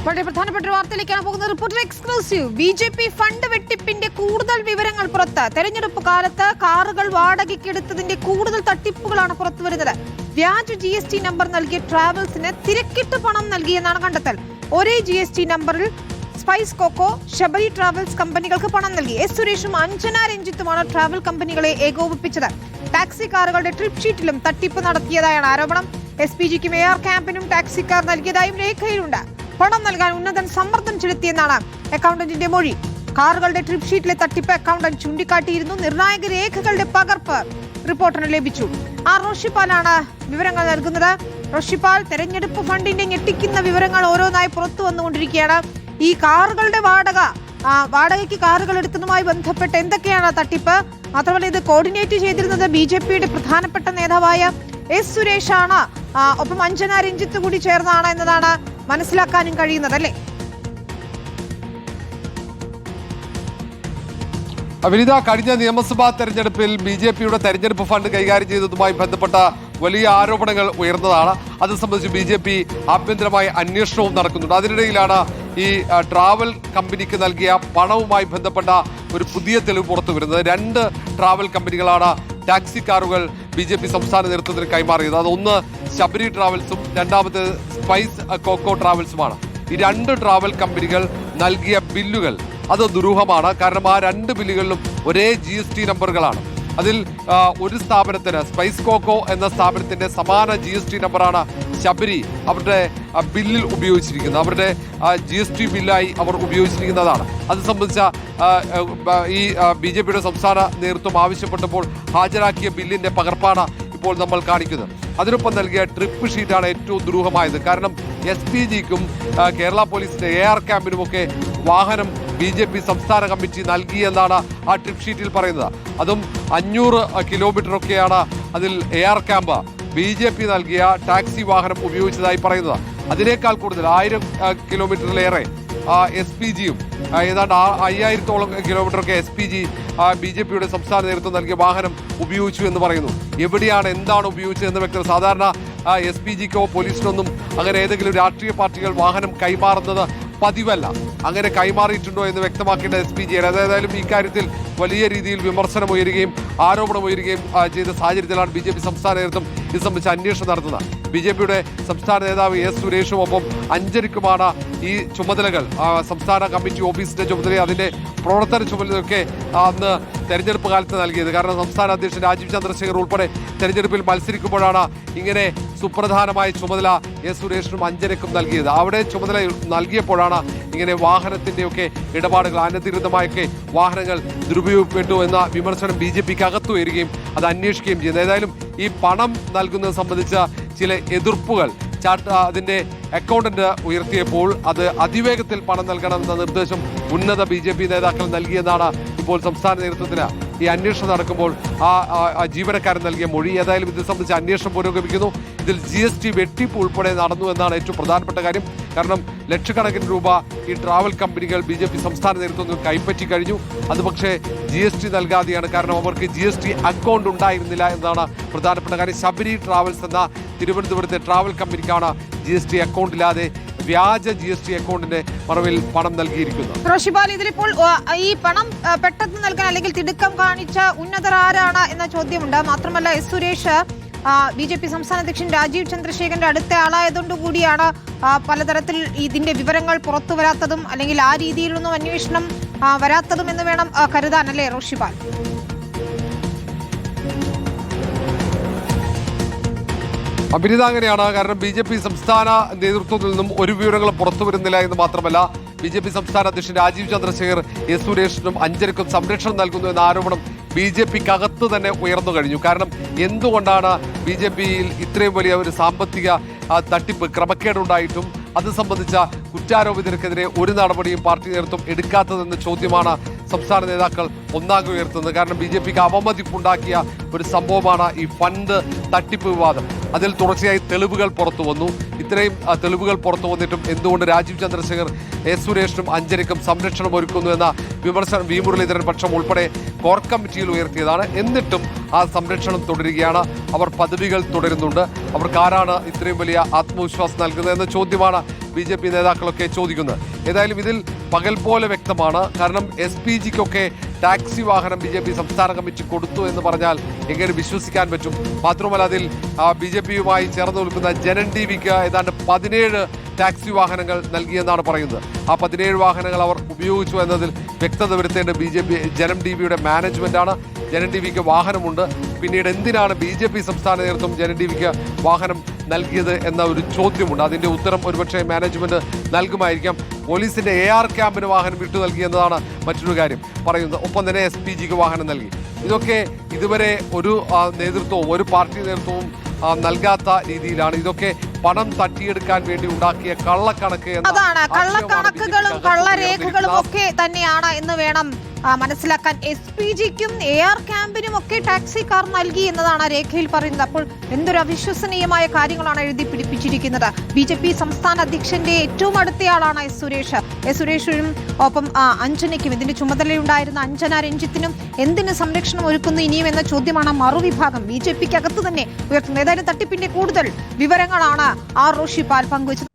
വളരെ പ്രധാനപ്പെട്ട വാർത്തയിലേക്കാണ് പോകുന്നത്. Reporter exclusive. ബി.ജെ.പി ഫണ്ട് വെട്ടിപ്പിന്റെ കൂടുതൽ വിവരങ്ങൾ പുറത്ത്. തെരഞ്ഞെടുപ്പ് കാലത്ത് കാറുകൾ വാടകയ്ക്കെടുത്തതിന്റെ കൂടുതൽ തട്ടിപ്പുകളാണ് പുറത്തുവരുന്നത്. വ്യാജ GST നമ്പർ നൽകിയ ട്രാവൽസിന് തിരക്കിട്ട് പണം നൽകിയെന്നാണ് കണ്ടെത്തൽ. ഒരേ GST നമ്പറിൽ സ്പൈസ് കോക്കോ, ശബരി ട്രാവൽസ് കമ്പനികൾക്ക് പണം നൽകി. എസ് സുരേഷും അഞ്ജന രഞ്ജിത്തുമാണ് ട്രാവൽ കമ്പനികളെ ഏകോപിപ്പിച്ചത്. ടാക്സി കാറുകളുടെ ട്രിപ്പ് ഷീറ്റിലും തട്ടിപ്പ് നടത്തിയതായാണ് ആരോപണം. SPGക്കും AR ക്യാമ്പിനും ടാക്സിക്കാർ നൽകിയതായും രേഖയിലുണ്ട്. പണം നൽകാൻ ഉന്നതൻ സമ്മർദ്ദം ചെലുത്തിയെന്നാണ് അക്കൗണ്ടന്റിന്റെ മൊഴി. കാറുകളുടെ ട്രിപ്പ് ഷീറ്റിലെ തട്ടിപ്പ് അക്കൗണ്ടന്റ് ചൂണ്ടിക്കാട്ടിയിരുന്നു. നിർണായക രേഖകളുടെ പകർപ്പ് റിപ്പോർട്ടറിന് ലഭിച്ചു. റോഷിപ്പാലാണ് വിവരങ്ങൾ നൽകുന്നത്. റോഷിപ്പാൽ, തെരഞ്ഞെടുപ്പ് ഫണ്ടിന്റെ ഞെട്ടിക്കുന്ന വിവരങ്ങൾ ഓരോന്നായി പുറത്തു വന്നുകൊണ്ടിരിക്കുകയാണ്. ഈ കാറുകളുടെ വാടകയ്ക്ക് കാറുകൾ എടുത്തതുമായി ബന്ധപ്പെട്ട് എന്തൊക്കെയാണ് തട്ടിപ്പ്? മാത്രമല്ല, ഇത് കോർഡിനേറ്റ് ചെയ്തിരുന്നത് BJPയുടെ പ്രധാനപ്പെട്ട നേതാവായ എസ് സുരേഷാണ്. ഒപ്പം അഞ്ജന രഞ്ജിത്ത് കൂടി ചേർന്നാണ് എന്നതാണ് മനസ്സിലാക്കാനും കഴിയുന്നത്, അല്ലേ? വിനിത, കഴിഞ്ഞ നിയമസഭാ തെരഞ്ഞെടുപ്പിൽ BJPയുടെ തെരഞ്ഞെടുപ്പ് ഫണ്ട് കൈകാര്യം ചെയ്തതുമായി ബന്ധപ്പെട്ട വലിയ ആരോപണങ്ങൾ ഉയർന്നതാണ്. അത് സംബന്ധിച്ച് BJP ആഭ്യന്തരമായ അന്വേഷണവും നടക്കുന്നുണ്ട്. അതിനിടയിലാണ് ഈ ട്രാവൽ കമ്പനിക്ക് നൽകിയ പണവുമായി ബന്ധപ്പെട്ട ഒരു പുതിയ തെളിവ് പുറത്തു വരുന്നത്. 2 ട്രാവൽ കമ്പനികളാണ് ടാക്സി കാറുകൾ BJP സംസ്ഥാന നേതൃത്വത്തിന് കൈമാറിയത്. അതൊന്ന് ശബരി ട്രാവൽസും രണ്ടാമത് സ്പൈസ് കോക്കോ ട്രാവൽസുമാണ്. ഈ 2 ട്രാവൽ കമ്പനികൾ നൽകിയ ബില്ലുകൾ അത് ദുരൂഹമാണ്. കാരണം ആ 2 ബില്ലുകളിലും ഒരേ GST നമ്പറുകളാണ്. അതിൽ ഒരു സ്ഥാപനത്തിന്, സ്പൈസ് കോക്കോ എന്ന സ്ഥാപനത്തിന്റെ സമാന GST നമ്പറാണ് ശബരി അവരുടെ ബില്ലിൽ ഉപയോഗിച്ചിരിക്കുന്നത്. അവരുടെ GST ബില്ലായി അവർ ഉപയോഗിച്ചിരിക്കുന്നതാണ്. അത് സംബന്ധിച്ച ഈ BJPയുടെ സംസ്ഥാന നേതൃത്വം ആവശ്യപ്പെട്ടപ്പോൾ ഹാജരാക്കിയ ബില്ലിന്റെ പകർപ്പാണ് ഇപ്പോൾ നമ്മൾ കാണിക്കുന്നത്. അതിനൊപ്പം നൽകിയ ട്രിപ്പ് ഷീറ്റാണ് ഏറ്റവും ദുരൂഹമായത്. കാരണം SPGക്കും കേരള പോലീസിന്റെ AR ക്യാമ്പിനുമൊക്കെ വാഹനം BJP സംസ്ഥാന കമ്മിറ്റി നൽകിയെന്നാണ് ആ ട്രിപ്പ് ഷീറ്റിൽ പറയുന്നത്. അതും 500 കിലോമീറ്ററൊക്കെയാണ് അതിൽ AR ക്യാമ്പ് BJP നൽകിയ ടാക്സി വാഹനം ഉപയോഗിച്ചതായി പറയുന്നത്. അതിനേക്കാൾ കൂടുതൽ 1000 കിലോമീറ്ററിലേറെ SPGയും ഏതാണ്ട് 5000-ഓളം കിലോമീറ്ററൊക്കെ SPG BJPയുടെ സംസ്ഥാന നേതൃത്വം നൽകിയ വാഹനം ഉപയോഗിച്ചു എന്ന് പറയുന്നു. എവിടെയാണ്, എന്താണ് ഉപയോഗിച്ചത് എന്ന് വ്യക്തം. സാധാരണ SPGക്കോ പോലീസിനൊന്നും അങ്ങനെ ഏതെങ്കിലും രാഷ്ട്രീയ പാർട്ടികൾ വാഹനം കൈമാറുന്നത് പതിവല്ല. അങ്ങനെ കൈമാറിയിട്ടുണ്ടോ എന്ന് വ്യക്തമാക്കേണ്ട SPG. ഏതായാലും ഇക്കാര്യത്തിൽ വലിയ രീതിയിൽ വിമർശനം ഉയരുകയും ആരോപണം ഉയരുകയും ചെയ്ത സാഹചര്യത്തിലാണ് BJP സംസ്ഥാന നേതൃത്വം ഇത് സംബന്ധിച്ച് അന്വേഷണം നടത്തുന്നത്. BJPയുടെ സംസ്ഥാന നേതാവ് എസ് സുരേഷും ഒപ്പം അഞ്ജനയ്ക്കുമാണ് ഈ ചുമതലകൾ, സംസ്ഥാന കമ്മിറ്റി ഓഫീസിന്റെ ചുമതല, അതിന്റെ പ്രവർത്തന ചുമതലയൊക്കെ അന്ന് തെരഞ്ഞെടുപ്പ് കാലത്ത് നൽകിയത്. കാരണം സംസ്ഥാന അധ്യക്ഷൻ രാജീവ് ചന്ദ്രശേഖർ ഉൾപ്പെടെ തെരഞ്ഞെടുപ്പിൽ മത്സരിക്കുമ്പോഴാണ് ഇങ്ങനെ സുപ്രധാനമായ ചുമതല എസ് സുരേഷിനും അഞ്ജനയ്ക്കും നൽകിയത്. അവിടെ ചുമതല നൽകിയപ്പോഴാണ് ഇങ്ങനെ വാഹനത്തിന്റെയൊക്കെ ഇടപാടുകൾ, അനധികൃതമായൊക്കെ വാഹനങ്ങൾ ദുരുപയോഗപ്പെട്ടു എന്ന വിമർശനം BJPക്ക് അകത്തു വരികയും അത് അന്വേഷിക്കുകയും ചെയ്യുന്നത്. ഏതായാലും ഈ പണം നൽകുന്നത് സംബന്ധിച്ച ചില എതിർപ്പുകൾ അതിന്റെ അക്കൗണ്ടന്റ് ഉയർത്തിയപ്പോൾ അത് അതിവേഗത്തിൽ പണം നൽകണമെന്ന നിർദ്ദേശം ഉന്നത BJP നേതാക്കൾ നൽകിയെന്നാണ് ഇപ്പോൾ സംസ്ഥാന നേതൃത്വത്തിന് ഈ അന്വേഷണം നടക്കുമ്പോൾ ആ ജീവനക്കാരൻ നൽകിയ മൊഴി. ഏതായാലും ഇത് സംബന്ധിച്ച് അന്വേഷണം പുരോഗമിക്കുന്നു. ഇതിൽ GST വെട്ടിപ്പ് ഉൾപ്പെടെ നടന്നു എന്നാണ് ഏറ്റവും പ്രധാനപ്പെട്ട കാര്യം. കാരണം ലക്ഷക്കണക്കിന് രൂപ ഈ ട്രാവൽ കമ്പനികൾ BJP സംസ്ഥാന നേതൃത്വം കൈപ്പറ്റി കഴിഞ്ഞു. അത് പക്ഷേ GST നൽകാതെയാണ്. കാരണം അവർക്ക് GST അക്കൗണ്ട് ഉണ്ടായിരുന്നില്ല എന്നതാണ് പ്രധാനപ്പെട്ട കാര്യം. ശബരി ട്രാവൽസ് എന്ന തിരുവനന്തപുരത്തെ ട്രാവൽ കമ്പനിക്കാണ് GST അക്കൗണ്ട് ഇല്ലാതെ വ്യാജ GST അക്കൗണ്ടിന്റെ മറവിൽ പണം നൽകിയിരിക്കുന്നത്. റോഷിപ്പാൽ, ഇതിലിപ്പോൾ ഈ പണം പെട്ടെന്ന് നൽകാൻ അല്ലെങ്കിൽ തിടുക്കം കാണിച്ച ഉന്നതർ ആരാണ് എന്ന ചോദ്യമുണ്ട്. മാത്രമല്ല, എസ് സുരേഷ് BJP സംസ്ഥാന അധ്യക്ഷൻ രാജീവ് ചന്ദ്രശേഖരന്റെ അടുത്ത ആളായതുകൊണ്ട് കൂടിയാണ് പലതരത്തിൽ ഇതിന്റെ വിവരങ്ങൾ പുറത്തു വരാത്തതും അല്ലെങ്കിൽ ആ രീതിയിലൊന്നും അന്വേഷണം വരാത്തതും എന്ന് വേണം കരുതാൻ, അല്ലേ റോഷിപ്പാൽ? അഭിനീത, അങ്ങനെയാണ്. കാരണം BJP സംസ്ഥാന നേതൃത്വത്തിൽ നിന്നും ഒരു വിവരങ്ങളും പുറത്തു വരുന്നില്ല എന്ന് മാത്രമല്ല, BJP സംസ്ഥാന അധ്യക്ഷൻ രാജീവ് ചന്ദ്രശേഖർ എസ് സുരേഷിനും അഞ്ജനയ്ക്കും സംരക്ഷണം നൽകുന്നു എന്ന ആരോപണം BJPക്കകത്ത് തന്നെ ഉയർന്നു കഴിഞ്ഞു. കാരണം എന്തുകൊണ്ടാണ് BJPയിൽ ഇത്രയും വലിയ ഒരു സാമ്പത്തിക തട്ടിപ്പ്, ക്രമക്കേടുണ്ടായിട്ടും അത് സംബന്ധിച്ച കുറ്റാരോപിതർക്കെതിരെ ഒരു നടപടിയും പാർട്ടി നേതൃത്വം എടുക്കാത്തതെന്ന ചോദ്യമാണ് സംസ്ഥാന നേതാക്കൾ ഒന്നാകെ ഉയർത്തുന്നത്. കാരണം BJPക്ക് അവമതിപ്പുണ്ടാക്കിയ ഒരു സംഭവമാണ് ഈ ഫണ്ട് തട്ടിപ്പ് വിവാദം. അതിൽ തുടർച്ചയായി തെളിവുകൾ പുറത്തു വന്നു. ഇത്രയും തെളിവുകൾ പുറത്തു വന്നിട്ടും എന്തുകൊണ്ട് രാജീവ് ചന്ദ്രശേഖർ എസ് സുരേഷിനും അഞ്ജനയ്ക്കും സംരക്ഷണം ഒരുക്കുന്നു എന്ന വിമർശനം വി മുരളീധരൻ പക്ഷം ഉൾപ്പെടെ കോർ കമ്മിറ്റിയിൽ ഉയർത്തിയതാണ്. എന്നിട്ടും ആ സംരക്ഷണം തുടരുകയാണ്. അവർ പദവികൾ തുടരുന്നുണ്ട്. അവർക്ക് ആരാണ് ഇത്രയും വലിയ ആത്മവിശ്വാസം നൽകുന്നത് എന്ന ചോദ്യമാണ് BJP നേതാക്കളൊക്കെ ചോദിക്കുന്നത്. ഏതായാലും ഇതിൽ പകൽ പോലെ വ്യക്തമാണ്. കാരണം SPGക്കൊക്കെ ടാക്സി വാഹനം BJP സംസ്ഥാന കമ്മിറ്റി കൊടുത്തു എന്ന് പറഞ്ഞാൽ എങ്ങനെ വിശ്വസിക്കാൻ പറ്റും? മാത്രമല്ല അതിൽ BJPയുമായി ചേർന്ന് നിൽക്കുന്ന ജനൻ ടിവിക്ക് ഏതാണ്ട് 17 ടാക്സി വാഹനങ്ങൾ നൽകിയെന്നാണ് പറയുന്നത്. ആ 17 വാഹനങ്ങൾ അവർ ഉപയോഗിച്ചു എന്നതിൽ വ്യക്തത വരുത്തേണ്ട ജനം ടിവിയുടെ മാനേജ്മെന്റാണ്. ജനൻ ടിവിക്ക് വാഹനമുണ്ട്. പിന്നീട് എന്തിനാണ് BJP സംസ്ഥാന നേതൃത്വം ജനൻ ടിവിക്ക് വാഹനം നൽകിയത് എന്ന ഒരു ചോദ്യമുണ്ട്. അതിന്റെ ഉത്തരം ഒരുപക്ഷെ മാനേജ്മെന്റ് നൽകുമായിരിക്കാം. പോലീസിന്റെ AR ക്യാമ്പിന് വാഹനം വിട്ടു നൽകി എന്നതാണ് മറ്റൊരു കാര്യം പറയുന്നത്. ഒപ്പം തന്നെ SPGക്ക് വാഹനം നൽകി. ഇതൊക്കെ ഇതുവരെ ഒരു നേതൃത്വവും ഒരു പാർട്ടി നേതൃത്വവും നൽകാത്ത രീതിയിലാണ്. ഇതൊക്കെ പണം തട്ടിയെടുക്കാൻ വേണ്ടി ഉണ്ടാക്കിയ കള്ളക്കണക്ക്. അതാണ് കള്ളക്കണക്കുകളും കള്ളരേഖകളും ഒക്കെ തന്നെയാണ് എന്ന് വേണം മനസ്സിലാക്കാൻ. SPGക്കും AR ക്യാമ്പിനും ഒക്കെ ടാക്സി കാർ നൽകി എന്നതാണ് രേഖയിൽ പറയുന്നത്. അപ്പോൾ എന്തൊരു അവിശ്വസനീയമായ കാര്യങ്ങളാണ് എഴുതി പിടിപ്പിച്ചിരിക്കുന്നത്. BJP സംസ്ഥാന അധ്യക്ഷന്റെ ഏറ്റവും അടുത്തയാളാണ് S. സുരേഷ്. സുരേഷിനും ഒപ്പം അഞ്ജനയ്ക്കും ഇതിന്റെ ചുമതലയുണ്ടായിരുന്ന അഞ്ജന രഞ്ജിത്തിനും എന്തിന് സംരക്ഷണം ഒരുക്കുന്നു ഇനിയും എന്ന ചോദ്യമാണ് മറുവിഭാഗം BJPക്ക് അകത്ത് തന്നെ ഉയർത്തുന്നത്. ഏതായാലും തട്ടിപ്പിന്റെ കൂടുതൽ വിവരങ്ങളാണ് R. റോഷിപാൽ പങ്കുവച്ചത്.